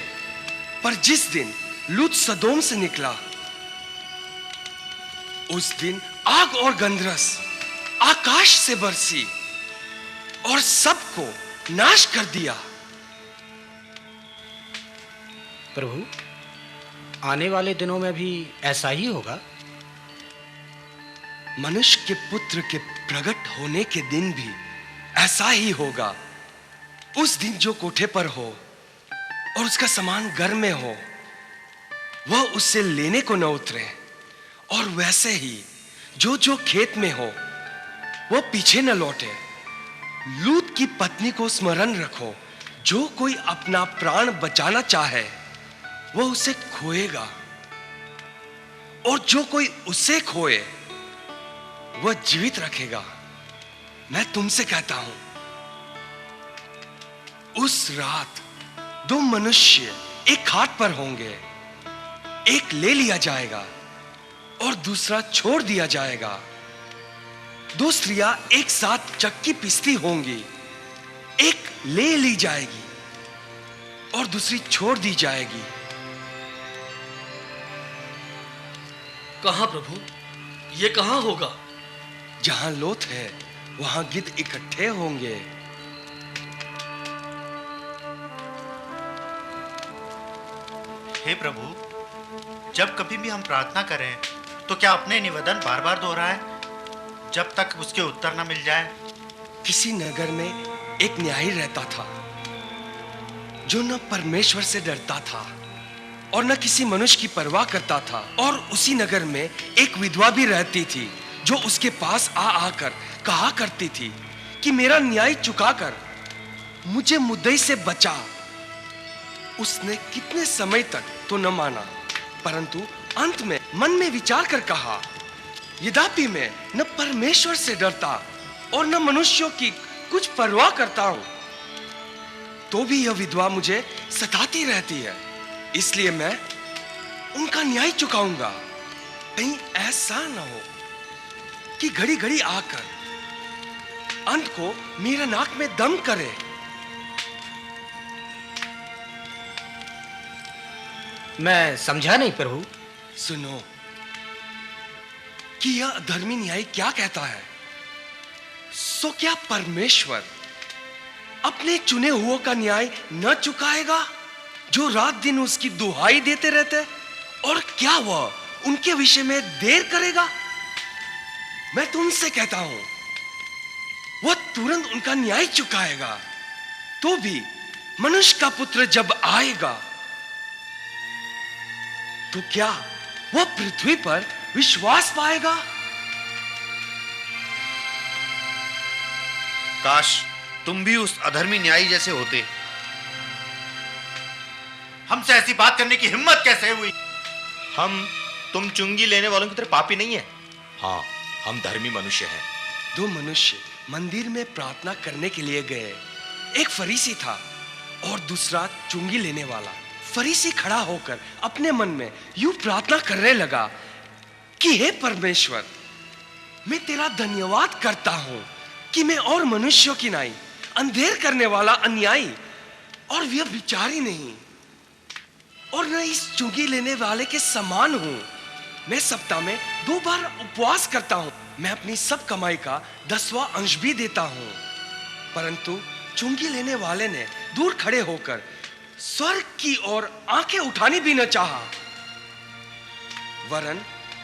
Speaker 3: पर जिस दिन लूत सदोम से निकला, उस दिन आग और गंधरस आकाश से बरसी और सबको नाश कर दिया।
Speaker 11: प्रभु, आने वाले दिनों में भी ऐसा ही होगा?
Speaker 3: मनुष्य के पुत्र के प्रकट होने के दिन भी ऐसा ही होगा। उस दिन जो कोठे पर हो और उसका सामान घर में हो, वह उससे लेने को न उतरे, और वैसे ही जो जो खेत में हो वो पीछे न लौटे। लूत की पत्नी को स्मरण रखो, जो कोई अपना प्राण बचाना चाहे वो उसे खोएगा, और जो कोई उसे खोए वह जीवित रखेगा। मैं तुमसे कहता हूं, उस रात दो मनुष्य एक खाट पर होंगे, एक ले लिया जाएगा और दूसरा छोड़ दिया जाएगा। दो स्त्रियां एक साथ चक्की पीसती होंगी, एक ले ली जाएगी और दूसरी छोड़ दी जाएगी।
Speaker 6: कहां प्रभु, ये कहां होगा?
Speaker 3: जहां लोथ है वहां गिद्ध इकट्ठे होंगे।
Speaker 7: हे प्रभु, जब कभी भी हम प्रार्थना करें तो क्या अपने निवेदन बार बार दोहराएं जब तक उसके उत्तर न मिल जाए?
Speaker 3: किसी नगर में एक न्यायी रहता था जो न परमेश्वर से डरता था और न किसी मनुष्य की परवाह करता था। और उसी नगर में एक विधवा भी रहती थी जो उसके पास आ आकर कहा करती थी कि मेरा न्याय चुकाकर मुझे मुद्दई से बचा। उसने कितने समय तक तो न माना, परंतु अंत में मन में विचार कर कहा, यद्यपि मैं न परमेश्वर से डरता और न मनुष्यों की कुछ परवाह करता हूं, तो भी यह विधवा मुझे सताती रहती है, इसलिए मैं उनका न्याय चुकाऊंगा। कहीं ऐसा न हो कि घड़ी घड़ी आकर अंत को मेरे नाक में दम करे।
Speaker 11: मैं समझा नहीं प्रभु।
Speaker 3: सुनो कि यह धर्मी न्याय क्या कहता है। सो क्या परमेश्वर अपने चुने हुओं का न्याय न चुकाएगा जो रात दिन उसकी दुहाई देते रहते? और क्या वह उनके विषय में देर करेगा? मैं तुमसे कहता हूं, वह तुरंत उनका न्याय चुकाएगा। तो भी मनुष्य का पुत्र जब आएगा तो क्या वह पृथ्वी पर विश्वास पाएगा?
Speaker 10: काश तुम भी उस अधर्मी न्यायी जैसे होते।
Speaker 7: हमसे ऐसी बात करने की हिम्मत कैसे हुई?
Speaker 15: तुम चुंगी लेने वालों की तरह पापी नहीं है। हाँ, हम धर्मी मनुष्य हैं।
Speaker 3: दो मनुष्य मंदिर में प्रार्थना करने के लिए गए। एक फरीसी था और दूसरा चुंगी लेने वाला। फरीसी खड़ा होकर अपने मन में यूं प्रार्थना करने लगा कि हे परमेश्वर, मैं तेरा धन्यवाद करता हूं कि मैं और मनुष्यों की नाई अंधेर करने वाला अन्यायी और व्यभिचारी नहीं, और न इस चुंगी लेने वाले के समान हूं। मैं सप्ताह में 2 बार उपवास करता हूं। मैं अपनी सब कमाई का 10वां अंश भी देता हूं। परंतु चुंगी लेने वाले ने दूर खड़े होकर स्वर्ग की ओर आंखें उठानी भी न चाहा, वरन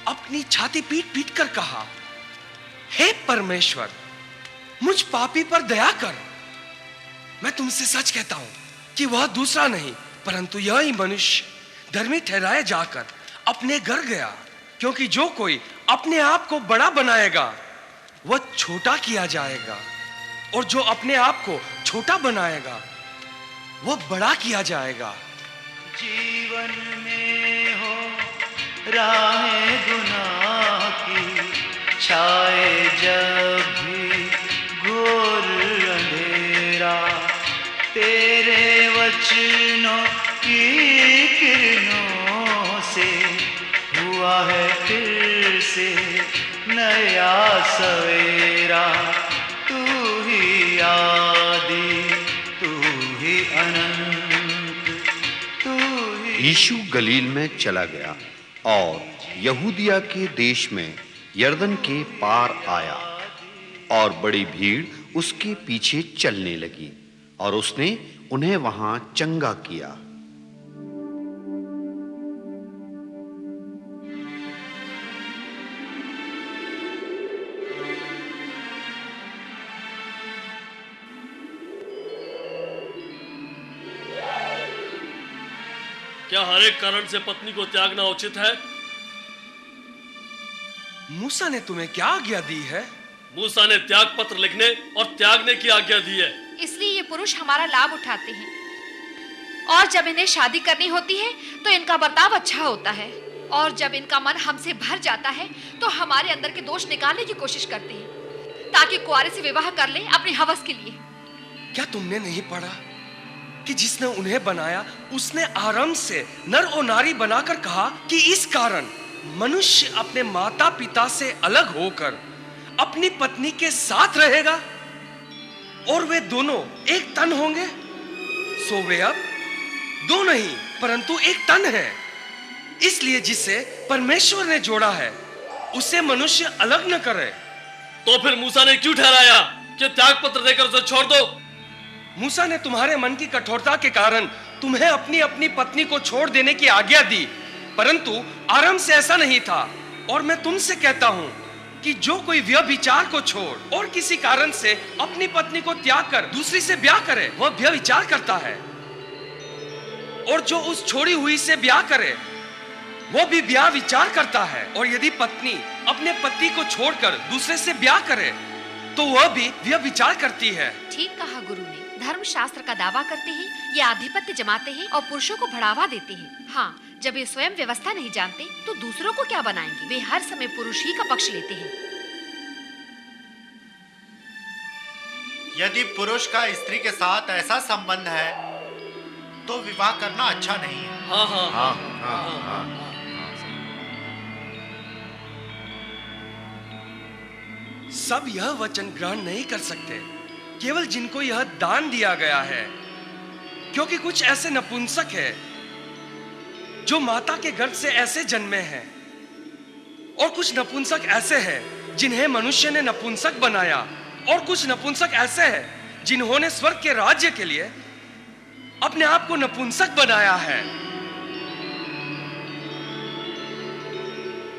Speaker 3: अपनी छाती पीट पीट कर कहा, हे परमेश्वर, मुझ पापी पर दया कर। मैं तुमसे सच कहता हूं कि वह दूसरा नहीं परंतु यह ही मनुष्य धर्मी ठहराया जाकर अपने घर गया। क्योंकि जो कोई अपने आप को बड़ा बनाएगा वह छोटा किया जाएगा, और जो अपने आप को छोटा बनाएगा वह बड़ा किया जाएगा।
Speaker 12: जीवन में हो राहें गुनाह की, छाए जब भी घोर अंधेरा, तेरे वचनों की किरणों से हुआ है फिर से नया सवेरा। तू ही आदि, तू ही अनंत, तू ही।
Speaker 10: यीशु गलील में चला गया और यहूदिया के देश में यरदन के पार आया, और बड़ी भीड़ उसके पीछे चलने लगी, और उसने उन्हें वहां चंगा किया।
Speaker 6: क्या हर एक कारण से पत्नी को त्यागना उचित है?
Speaker 3: मूसा ने तुम्हें क्या आज्ञा दी है?
Speaker 6: मूसा ने त्याग पत्र लिखने और त्यागने की आज्ञा दी है।
Speaker 16: इसलिए ये पुरुष हमारा लाभ उठाते हैं और जब इन्हें शादी करनी होती है तो इनका बर्ताव अच्छा होता है और जब इनका मन हमसे भर जाता है तो हमारे अंदर के दोष निकालने की कोशिश करते हैं ताकि कुंवारे से विवाह कर लें अपनी हवस के लिए।
Speaker 3: क्या तुमने नहीं पढ़ा कि जिसने उन्हें बनाया उसने आरंभ से नर और नारी बनाकर कहा कि इस कारण मनुष्य अपने माता पिता से अलग होकर अपनी पत्नी के साथ रहेगा और वे दोनों एक तन होंगे। सो वे अब दो नहीं परंतु एक तन है। इसलिए जिसे परमेश्वर ने जोड़ा है उसे मनुष्य अलग न करे।
Speaker 6: तो फिर मूसा ने क्यों ठहराया कि त्याग पत्र देकर उसे छोड़ दो?
Speaker 3: मूसा ने तुम्हारे मन की कठोरता के कारण तुम्हें अपनी अपनी पत्नी को छोड़ देने की आज्ञा दी, परंतु आरंभ से ऐसा नहीं था। और मैं तुमसे कहता हूं कि जो कोई व्यभिचार को छोड़ और किसी कारण से अपनी पत्नी को त्याग कर दूसरी से ब्याह करे वह व्यभिचार करता है, और जो उस छोड़ी हुई से ब्याह करे वो भी ब्याह विचार करता है। और यदि पत्नी अपने पति को छोड़कर दूसरे से ब्याह करे तो वह भी व्यभिचार करती है।
Speaker 16: ठीक कहा गुरु ने। धर्मशास्त्र का दावा करते हैं, ये आधिपत्य जमाते हैं और पुरुषों को बढ़ावा देते हैं। हाँ, जब ये स्वयं व्यवस्था नहीं जानते तो दूसरों को क्या बनाएंगे? वे हर समय पुरुष ही का पक्ष लेते हैं।
Speaker 7: यदि पुरुष का स्त्री के साथ ऐसा संबंध है तो विवाह करना अच्छा नहीं है।
Speaker 6: हाँ हाँ
Speaker 7: हाँ, हाँ, हाँ।
Speaker 3: सब यह वचन ग्रहण नहीं कर सकते, केवल जिनको यह दान दिया गया है, क्योंकि कुछ ऐसे नपुंसक हैं जो माता के गर्भ से ऐसे जन्मे हैं और कुछ नपुंसक ऐसे हैं जिन्हें मनुष्य ने नपुंसक बनाया और कुछ नपुंसक ऐसे हैं जिन्होंने स्वर्ग के राज्य के लिए अपने आप को नपुंसक बनाया है।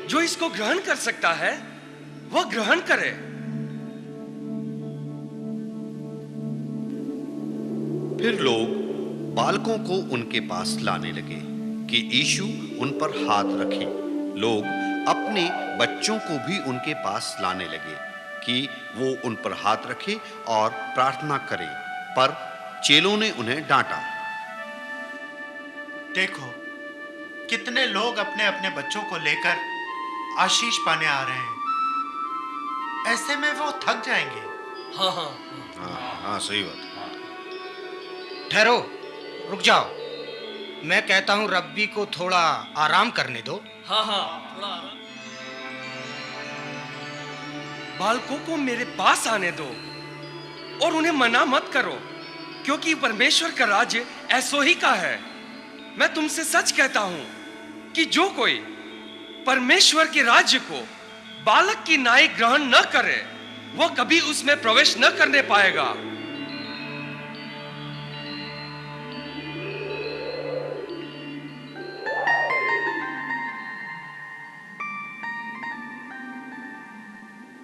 Speaker 3: जो इसको ग्रहण कर सकता है वह ग्रहण करे।
Speaker 10: फिर लोग बालकों को उनके पास लाने लगे कि यीशु उन पर हाथ रखे। लोग अपने बच्चों को भी उनके पास लाने लगे कि वो उन पर हाथ रखे और प्रार्थना करें, पर चेलों ने उन्हें डांटा।
Speaker 7: देखो कितने लोग अपने अपने बच्चों को लेकर आशीष पाने आ रहे हैं, ऐसे में वो थक जाएंगे।
Speaker 6: हाँ हाँ
Speaker 10: हाँ, सही बात।
Speaker 11: ठहरो, रुक जाओ। मैं कहता हूं रब्बी को थोड़ा आराम करने दो।
Speaker 6: हाँ हाँ, थोड़ा आराम।
Speaker 3: बालकों को मेरे पास आने दो और उन्हें मना मत करो, क्योंकि परमेश्वर का राज्य ऐसो ही का है। मैं तुमसे सच कहता हूं कि जो कोई परमेश्वर के राज्य को बालक की नाई ग्रहण न करे वह कभी उसमें प्रवेश न करने पाएगा।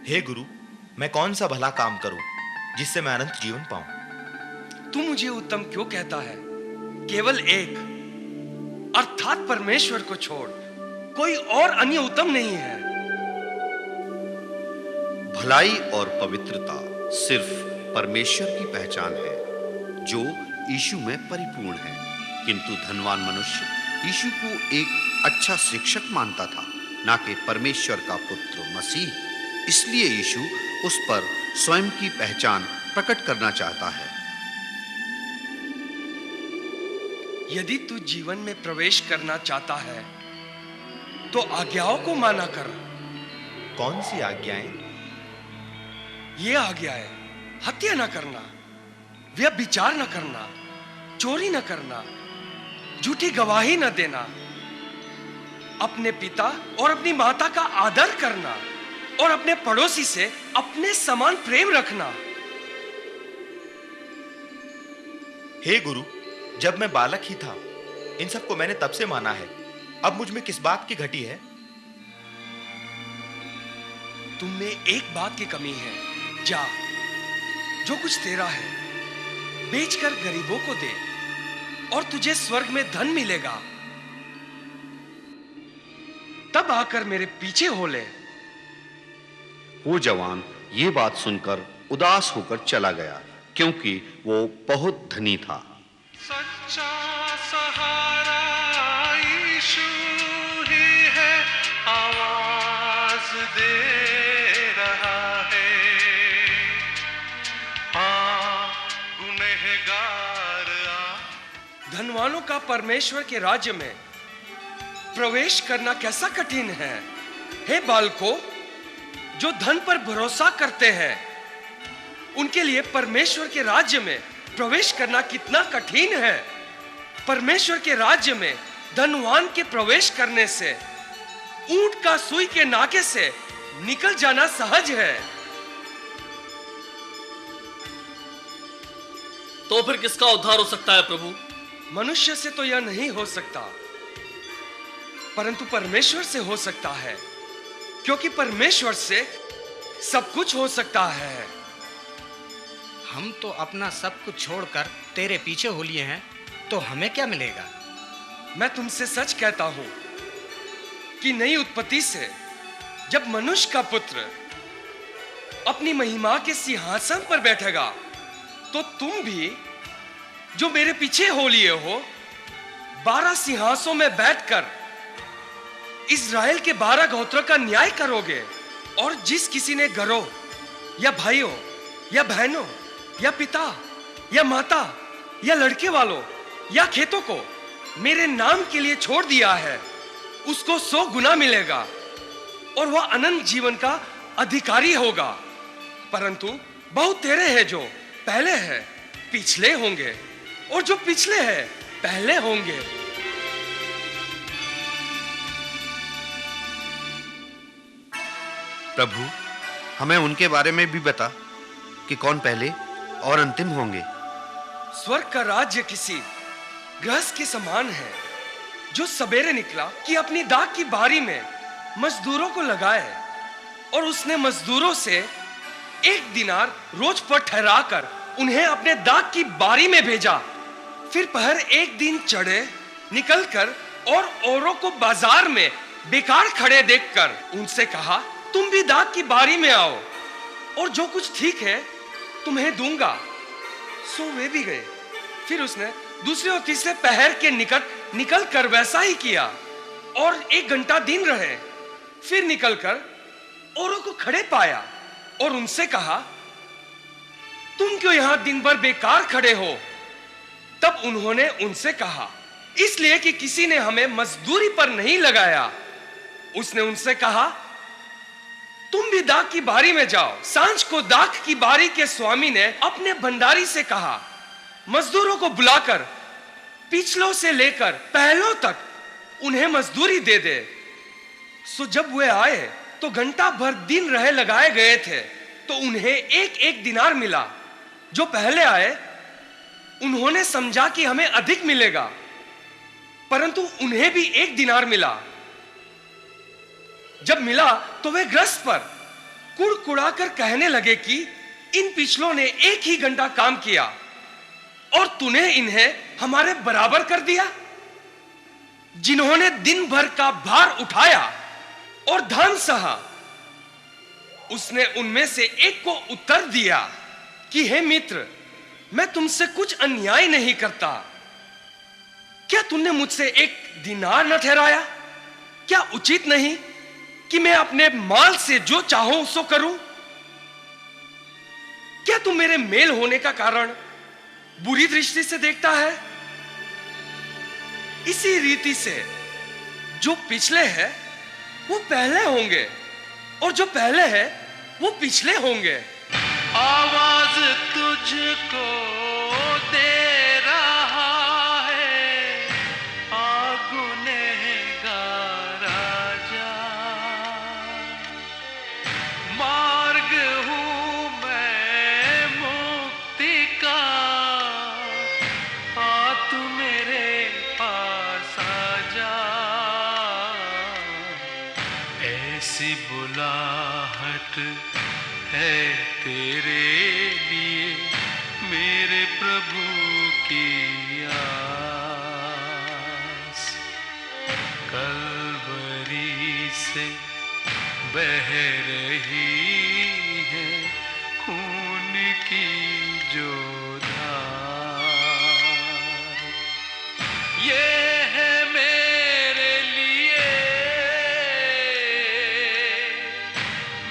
Speaker 15: हे गुरु, मैं कौन सा भला काम करूं जिससे मैं अनंत जीवन पाऊं?
Speaker 3: तू मुझे उत्तम क्यों कहता है? केवल एक अर्थात परमेश्वर को छोड़ कोई और अन्य उत्तम नहीं है।
Speaker 10: भलाई और पवित्रता सिर्फ परमेश्वर की पहचान है जो यीशु में परिपूर्ण है। किंतु धनवान मनुष्य यीशु को एक अच्छा शिक्षक मानता था, ना कि परमेश्वर का पुत्र मसीह। इसलिए यीशु उस पर स्वयं की पहचान प्रकट करना चाहता है।
Speaker 3: यदि तू जीवन में प्रवेश करना चाहता है तो आज्ञाओं को माना कर।
Speaker 15: कौन सी आज्ञाएं?
Speaker 3: ये आज्ञाएं हत्या न करना, व्यभिचार न करना, चोरी न करना, झूठी गवाही न देना, अपने पिता और अपनी माता का आदर करना और अपने पड़ोसी से अपने समान प्रेम रखना।
Speaker 15: हे गुरु, जब मैं बालक ही था इन सबको मैंने तब से माना है। अब मुझ में किस बात की घटी है?
Speaker 3: तुम में एक बात की कमी है। जा, जो कुछ तेरा है बेचकर गरीबों को दे और तुझे स्वर्ग में धन मिलेगा। तब आकर मेरे पीछे हो ले।
Speaker 10: वो जवान ये बात सुनकर उदास होकर चला गया, क्योंकि वो बहुत धनी था।
Speaker 2: सच्चा सहारा यीशु ही है, आवाज दे रहा है। हाँ, गुनहगार आ।
Speaker 3: धनवानों का परमेश्वर के राज्य में प्रवेश करना कैसा कठिन है। हे बालकों, जो धन पर भरोसा करते हैं, उनके लिए परमेश्वर के राज्य में प्रवेश करना कितना कठिन है। परमेश्वर के राज्य में धनवान के प्रवेश करने से ऊंट का सुई के नाके से निकल जाना सहज है।
Speaker 6: तो फिर किसका उद्धार हो सकता है प्रभु?
Speaker 3: मनुष्य से तो यह नहीं हो सकता, परंतु परमेश्वर से हो सकता है, क्योंकि परमेश्वर से सब कुछ हो सकता है।
Speaker 11: हम तो अपना सब कुछ छोड़कर तेरे पीछे हो लिए हैं, तो हमें क्या मिलेगा?
Speaker 3: मैं तुमसे सच कहता हूं कि नई उत्पत्ति से जब मनुष्य का पुत्र अपनी महिमा के सिंहासन पर बैठेगा, तो तुम भी जो मेरे पीछे हो लिए हो 12 सिंहासनों में बैठकर इज़राइल के 12 गोत्रों का न्याय करोगे। और जिस किसी ने घरों या भाइयों या बहनों या पिता या माता या लड़के वालों या खेतों को मेरे नाम के लिए छोड़ दिया है, उसको 100 गुना मिलेगा और वह अनंत जीवन का अधिकारी होगा। परंतु बहुत तेरे हैं जो पहले है पिछले होंगे, और जो पिछले हैं पहले होंगे।
Speaker 10: प्रभु, हमें उनके बारे में भी बता कि कौन पहले और अंतिम होंगे।
Speaker 3: स्वर्ग का राज्य किसी गृहस्थ के समान है, जो सवेरे निकला कि अपनी दाख की बारी में मजदूरों को लगाए, और उसने मजदूरों से 1 दिनार रोज पर ठहराकर उन्हें अपने दाख की बारी में भेजा। फिर पहर 1 दिन चढ़े निकलकर और औरों को बाजार में बेकार खड़े देखकर उनसे कहा, तुम भी दाख की बारी में आओ, और जो कुछ ठीक है तुम्हें दूंगा। सो वे भी गए। फिर उसने दूसरे और तीसरे पहर के निकट निकलकर वैसा ही किया, और 1 घंटा दिन रहे। फिर निकलकर औरों को खड़े पाया और उनसे कहा, तुम क्यों यहां दिन भर बेकार खड़े हो? तब उन्होंने उनसे कहा, इसलिए कि किसी ने हमें मजदूरी पर नहीं लगाया। उसने उनसे कहा, तुम भी दाख की बारी में जाओ। सांझ को दाख की बारी के स्वामी ने अपने भंडारी से कहा, मजदूरों को बुलाकर पिछलों से लेकर पहलों तक उन्हें मजदूरी दे दे। सो जब वे आए तो घंटा भर दिन रहे लगाए गए थे, तो उन्हें 1-1 दिनार मिला। जो पहले आए उन्होंने समझा कि हमें अधिक मिलेगा, परंतु उन्हें भी 1 दिनार मिला। जब मिला तो वे गृहस्थ पर कुड़कुड़ा कर कहने लगे कि इन पिछलों ने 1 ही घंटा काम किया और तूने इन्हें हमारे बराबर कर दिया। जिन्होंने दिन भर का भार उठाया और धन सहा, उसने उनमें से एक को उत्तर दिया कि हे मित्र, मैं तुमसे कुछ अन्याय नहीं करता। क्या तुमने मुझसे 1 दिनार न ठहराया? क्या उचित नहीं कि मैं अपने माल से जो चाहूं सो करूं? क्या तुम मेरे मेल होने का कारण बुरी दृष्टि से देखता है? इसी रीति से जो पिछले हैं वो पहले होंगे, और जो पहले हैं वो पिछले होंगे।
Speaker 2: आवाज तुझको दे रहा है, आ गुनहगार आजा। मार्ग हूं मैं मुक्ति का, आ तू मेरे पास आजा। ऐसी बुलाहट है तेरे लिए मेरे प्रभु की आस। कलवरी से बह रही है खून की जो धार। ये है मेरे लिए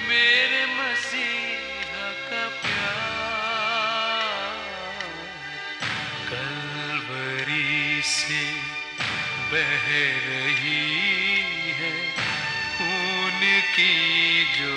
Speaker 2: मेरे मसीहा का प्यार, कलवरी से बह रही है खून की जो